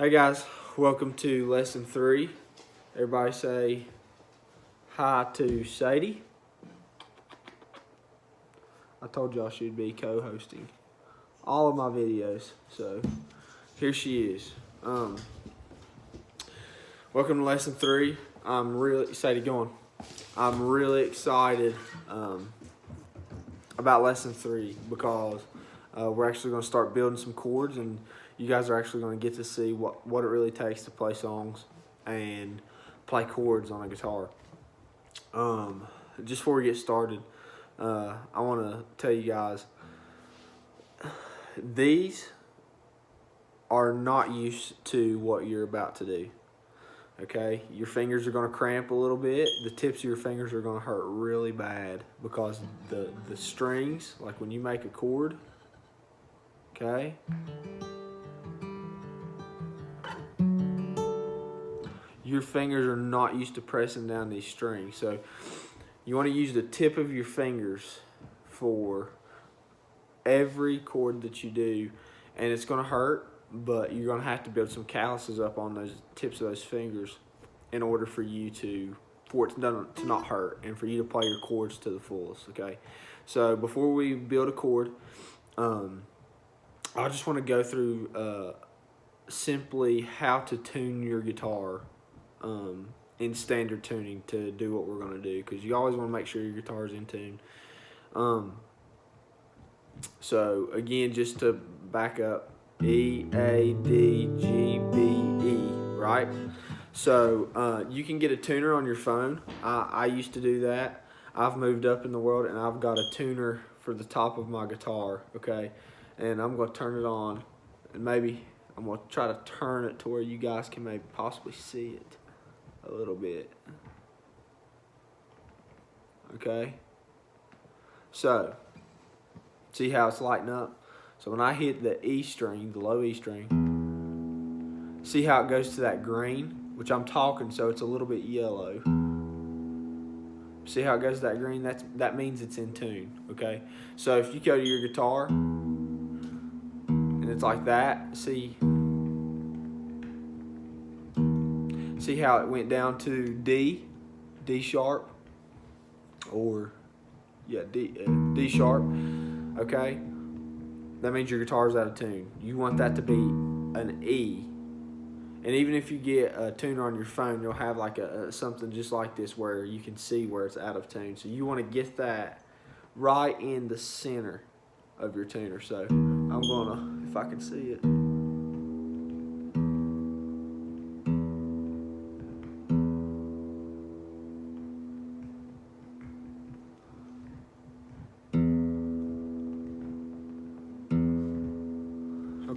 Hey guys, welcome to lesson 3. Everybody say hi to Sadie. I told y'all she'd be co-hosting all of my videos, so here she is. Welcome to lesson 3. Sadie, go on. I'm really excited about lesson 3 because we're actually going to start building some chords, and you guys are actually going to get to see what it really takes to play songs and play chords on a guitar. Just before we get started, I want to tell you guys, these are not used to what you're about to do. Okay, your fingers are going to cramp a little bit. The tips of your fingers are going to hurt really bad because the strings, like when you make a chord, okay, your fingers are not used to pressing down these strings. So you want to use the tip of your fingers for every chord that you do, and it's going to hurt, but you're going to have to build some calluses up on those tips of those fingers in order for it to not hurt and for you to play your chords to the fullest. Okay, so before we build a chord, I just want to go through simply how to tune your guitar in standard tuning to do what we're going to do, because you always want to make sure your guitar is in tune. So again, just to back up, E, A, D, G, B, E, right? So you can get a tuner on your phone. I used to do that. I've moved up in the world and I've got a tuner for the top of my guitar, okay? And I'm going to turn it on, and maybe I'm going to try to turn it to where you guys can maybe possibly see it a little bit. Okay? So, see how it's lighting up? So when I hit the E string, the low E string, see how it goes to that green, which I'm talking, so it's a little bit yellow. See how it goes to that green? That means it's in tune, okay? So if you go to your guitar and it's like that, see how it went down to D sharp, or yeah, D sharp, okay? That means your guitar's out of tune. You want that to be an E. And even if you get a tuner on your phone, you'll have like something just like this where you can see where it's out of tune. So you want to get that right in the center of your tuner. So I'm gonna, if I can see it.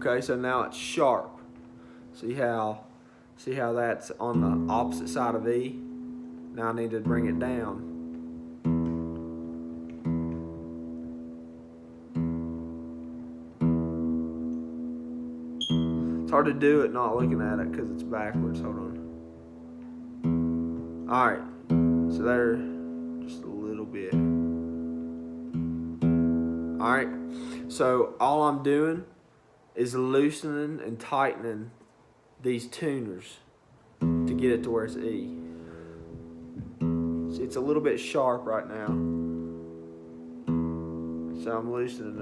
Okay, so now it's sharp. See how that's on the opposite side of E? Now I need to bring it down. It's hard to do it not looking at it because it's backwards. Hold on. Alright, so there, just a little bit. Alright, so all I'm doing is loosening and tightening these tuners to get it to where it's E. See, it's a little bit sharp right now, so I'm loosening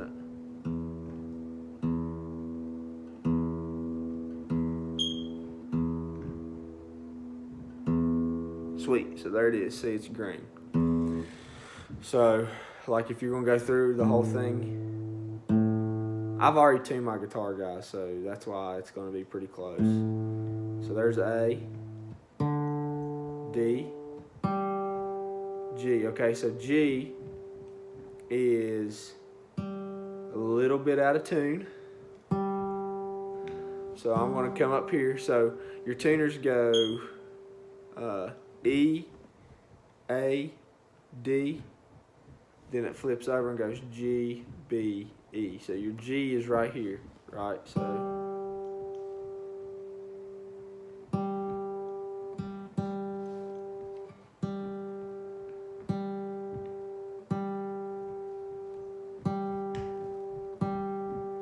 it. Sweet, so there it is. See, it's green. So, like if you're gonna go through the whole thing, I've already tuned my guitar, guys, so that's why it's going to be pretty close. So there's A, D, G. Okay, so G is a little bit out of tune. So I'm going to come up here. So your tuners go E, A, D, then it flips over and goes G, B, E. So your G is right here, right? So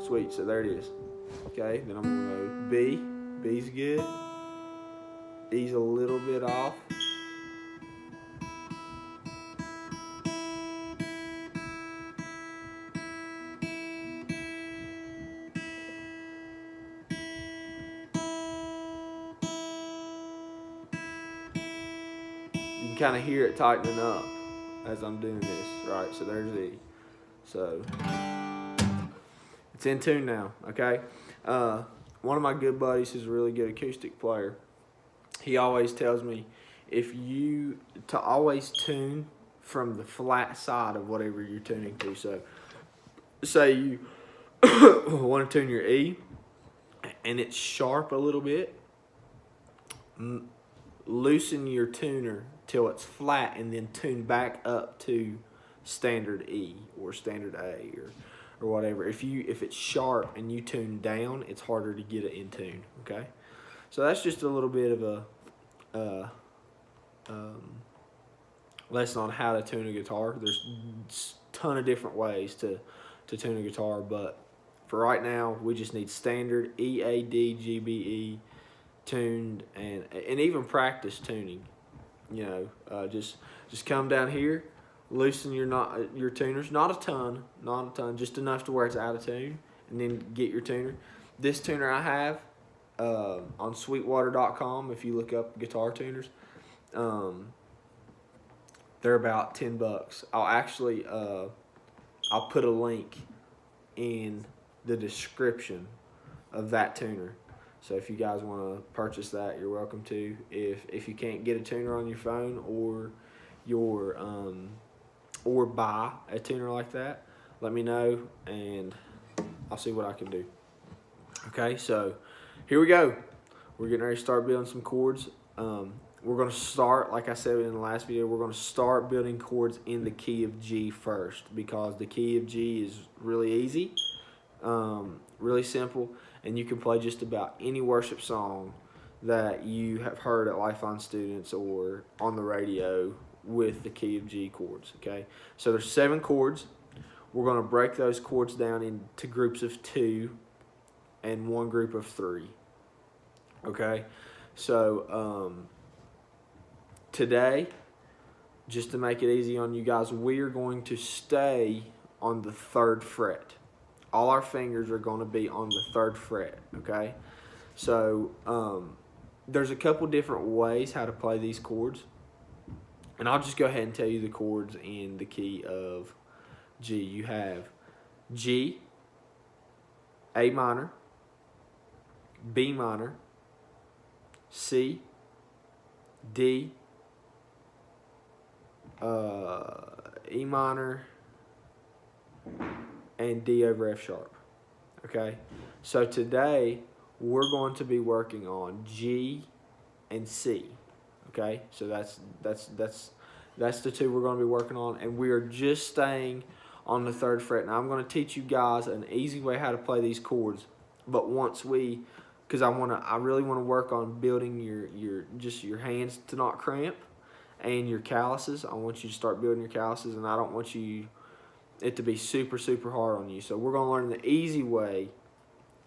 sweet, so there it is. Okay, then I'm gonna go B, B's good. E's a little bit off. You can kind of hear it tightening up as I'm doing this, right? So there's E. So it's in tune now, okay? One of my good buddies who's a really good acoustic player, he always tells me to always tune from the flat side of whatever you're tuning to. So say you want to tune your E and it's sharp a little bit, loosen your tuner till it's flat and then tune back up to standard E or standard A or whatever. If it's sharp and you tune down, it's harder to get it in tune, okay? So that's just a little bit of a lesson on how to tune a guitar. There's a ton of different ways to tune a guitar, but for right now, we just need standard E, A, D, G, B, E tuned, and even practice tuning. You know, just come down here, loosen your tuners, not a ton, just enough to where it's out of tune, and then get your tuner. This tuner I have on Sweetwater.com, if you look up guitar tuners, they're about $10. I'll actually I'll put a link in the description of that tuner. So if you guys want to purchase that, you're welcome to. If you can't get a tuner on your phone or buy a tuner like that, let me know and I'll see what I can do. Okay, so here we go. We're getting ready to start building some chords. We're going to start, like I said in the last video, we're going to start building chords in the key of G first, because the key of G is really easy, really simple, and you can play just about any worship song that you have heard at Lifeline Students or on the radio with the key of G chords, okay? So there's 7 chords. We're going to break those chords down into groups of 2 and 1 group of 3, okay? So today, just to make it easy on you guys, we are going to stay on the 3rd fret. All our fingers are going to be on the 3rd fret, okay? So there's a couple different ways how to play these chords, and I'll just go ahead and tell you the chords in the key of G. You have G, A minor, B minor, C, D, E minor, and D over F sharp. Okay, so today we're going to be working on G and C. Okay, so that's the 2 we're going to be working on, and we are just staying on the 3rd fret. Now I'm going to teach you guys an easy way how to play these chords, but because I really want to work on building your hands to not cramp and your calluses. I want you to start building your calluses, and I don't want it to be super hard on you. So we're going to learn the easy way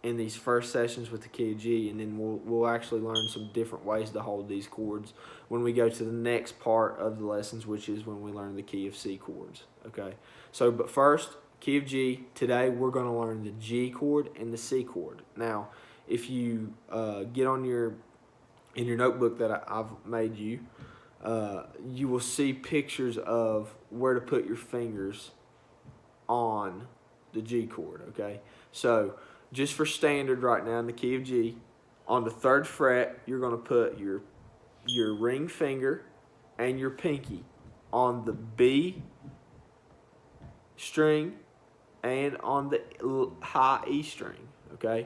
in these first sessions with the key of G, and then we'll actually learn some different ways to hold these chords when we go to the next part of the lessons, which is when we learn the key of C chords. Okay, so but first, key of G. Today we're going to learn the G chord and the C chord. Now, if you get on in your notebook that I've made you, you will see pictures of where to put your fingers on the G chord, okay? So just for standard right now in the key of G, on the 3rd fret, you're going to put your ring finger and your pinky on the B string and on the high E string, okay?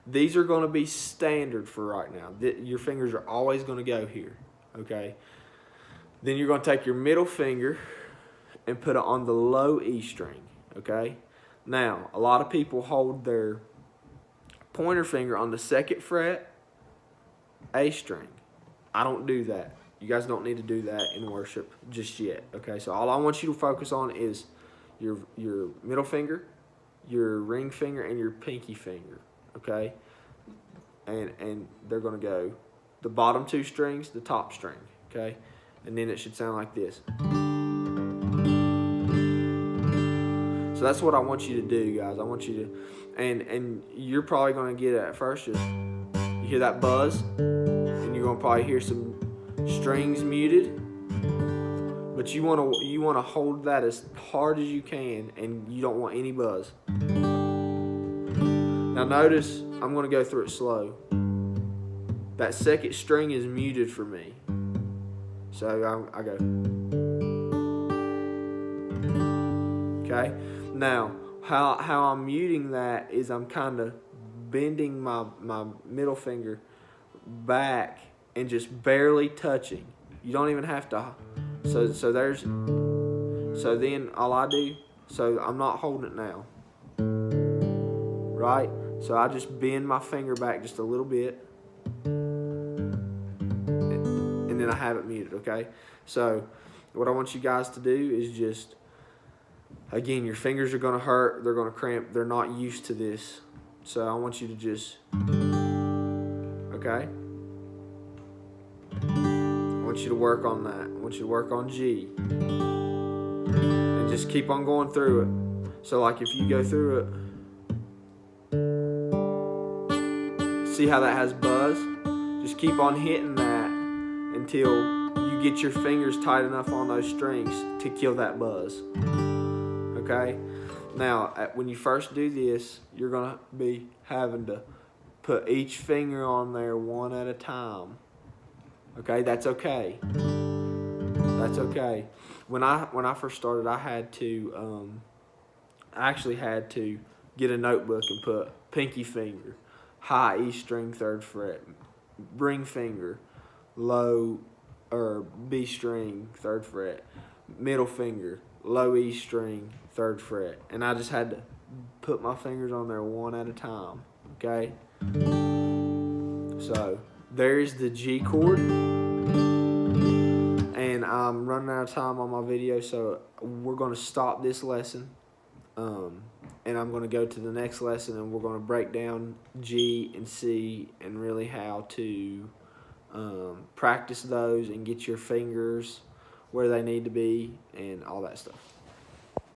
These are going to be standard for right now. Your fingers are always going to go here, okay? Then you're going to take your middle finger and put it on the low E string, okay? Now, a lot of people hold their pointer finger on the 2nd fret, A string. I don't do that. You guys don't need to do that in worship just yet, okay? So all I want you to focus on is your middle finger, your ring finger, and your pinky finger, okay? and they're gonna go the bottom 2 strings, the top string, okay? And then it should sound like this. So that's what I want you to do, guys. I want you to, and you're probably gonna get it at first, just you hear that buzz, and you're gonna probably hear some strings muted. But you wanna hold that as hard as you can, and you don't want any buzz. Now notice, I'm gonna go through it slow. That second string is muted for me. So I go. Okay? Now, how I'm muting that is I'm kind of bending my middle finger back and just barely touching. You don't even have to. So then all I do, so I'm not holding it now. Right? So I just bend my finger back just a little bit. And then I have it muted, okay? So what I want you guys to do is just, again, your fingers are gonna hurt, they're gonna cramp, they're not used to this. So I want you to just, okay? I want you to work on that. I want you to work on G. And just keep on going through it. So like if you go through it, see how that has buzz? Just keep on hitting that until you get your fingers tight enough on those strings to kill that buzz. Okay? Now, when you first do this, you're gonna be having to put each finger on there one at a time. Okay? That's okay. That's okay. When I first started, I actually had to get a notebook and put pinky finger, high E string 3rd fret, ring finger, low or B string 3rd fret, middle finger, low E string 3rd fret, and I just had to put my fingers on there one at a time. Okay, so there's the G chord, and I'm running out of time on my video, so we're going to stop this lesson. And I'm going to go to the next lesson, and we're going to break down G and C and really how to practice those and get your fingers where they need to be and all that stuff.